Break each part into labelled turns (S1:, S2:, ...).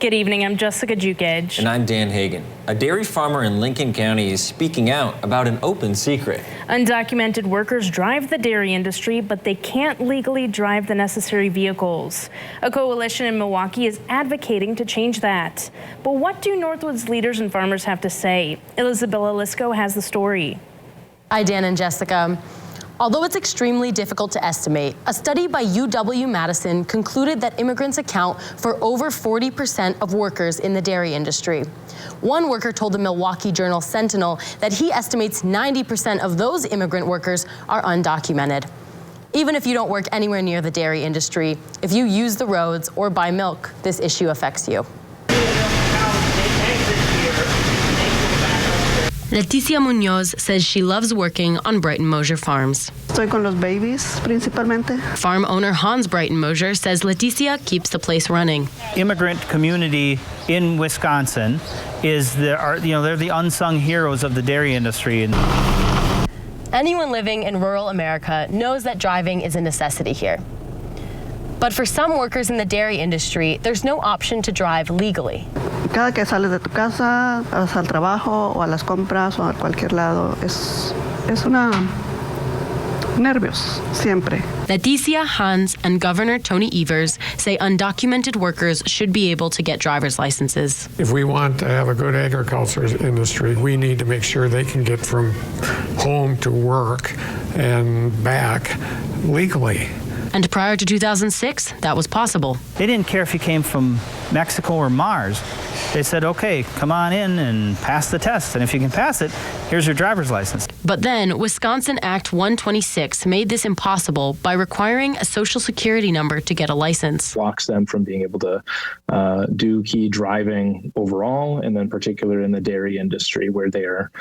S1: Good evening, I'm Jessica Jukic.
S2: And I'm Dan Hagan. A dairy farmer in Lincoln County is speaking out about an open secret.
S1: Undocumented workers drive the dairy industry, but they can't legally drive the necessary vehicles. A coalition in Milwaukee is advocating to change that. But what do Northwoods leaders and farmers have to say? Elizabeth Lisco has the story.
S3: Hi, Dan and Jessica. Although it's extremely difficult to estimate, a study by UW-Madison concluded that immigrants account for over 40% of workers in the dairy industry. One worker told the Milwaukee Journal Sentinel that he estimates 90% of those immigrant workers are undocumented. Even if you don't work anywhere near the dairy industry, if you use the roads or buy milk, this issue affects you. Leticia Munoz says she loves working on Brighton Mosier farms.
S4: Estoy con los babies, principalmente.
S3: Farm owner Hans Brighton Mosier says Leticia keeps the place running.
S5: Immigrant community in Wisconsin is they're the unsung heroes of the dairy industry.
S3: Anyone living in rural America knows that driving is a necessity here. But for some workers in the dairy industry, there's no option to drive legally.
S4: Cada que sales de tu casa, vas al trabajo o a las compras o a cualquier lado, es nervios, siempre.
S3: Leticia, Hans, and Governor Tony Evers say undocumented workers should be able to get driver's licenses.
S6: If we want to have a good agriculture industry, we need to make sure they can get from home to work and back legally.
S3: And prior to 2006, that was possible.
S5: They didn't care if you came from Mexico or Mars. They said, okay, come on in and pass the test. And if you can pass it, here's your driver's license.
S3: But then Wisconsin Act 126 made this impossible by requiring a social security number to get a license.
S7: Blocks them from being able to do key driving overall, and then particular in the dairy industry where they're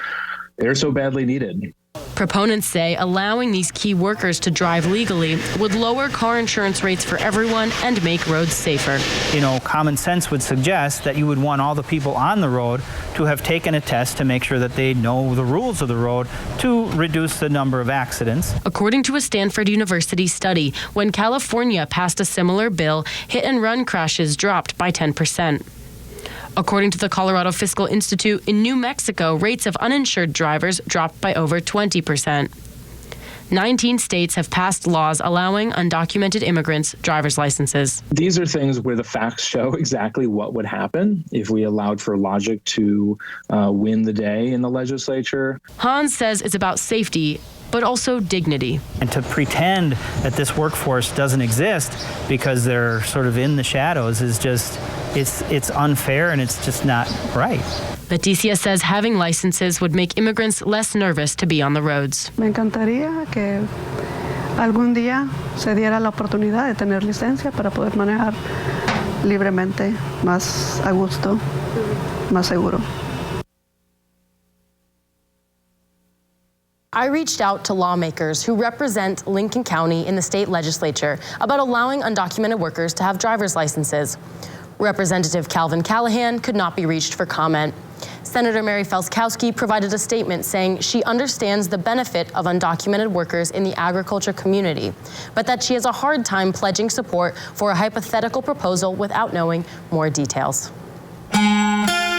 S7: so badly needed.
S3: Proponents say allowing these key workers to drive legally would lower car insurance rates for everyone and make roads safer.
S5: You know, common sense would suggest that you would want all the people on the road to have taken a test to make sure that they know the rules of the road to reduce the number of accidents.
S3: According to a Stanford University study, when California passed a similar bill, hit-and-run crashes dropped by 10%. According to the Colorado Fiscal Institute, in New Mexico, rates of uninsured drivers dropped by over 20%. 19 states have passed laws allowing undocumented immigrants driver's licenses.
S7: These are things where the facts show exactly what would happen if we allowed for logic to win the day in the legislature. Hans
S3: says it's about safety, but also dignity.
S5: And to pretend that this workforce doesn't exist because they're sort of in the shadows is just, it's unfair and it's just not right.
S3: Leticia says having licenses would make immigrants less nervous to be on the roads.
S4: Me encantaría que algún día se diera la oportunidad de tener licencia para poder manejar libremente, más a gusto, más seguro.
S3: I reached out to lawmakers who represent Lincoln County in the state legislature about allowing undocumented workers to have driver's licenses. Representative Calvin Callahan could not be reached for comment. Senator Mary Felskowski provided a statement saying she understands the benefit of undocumented workers in the agriculture community, but that she has a hard time pledging support for a hypothetical proposal without knowing more details.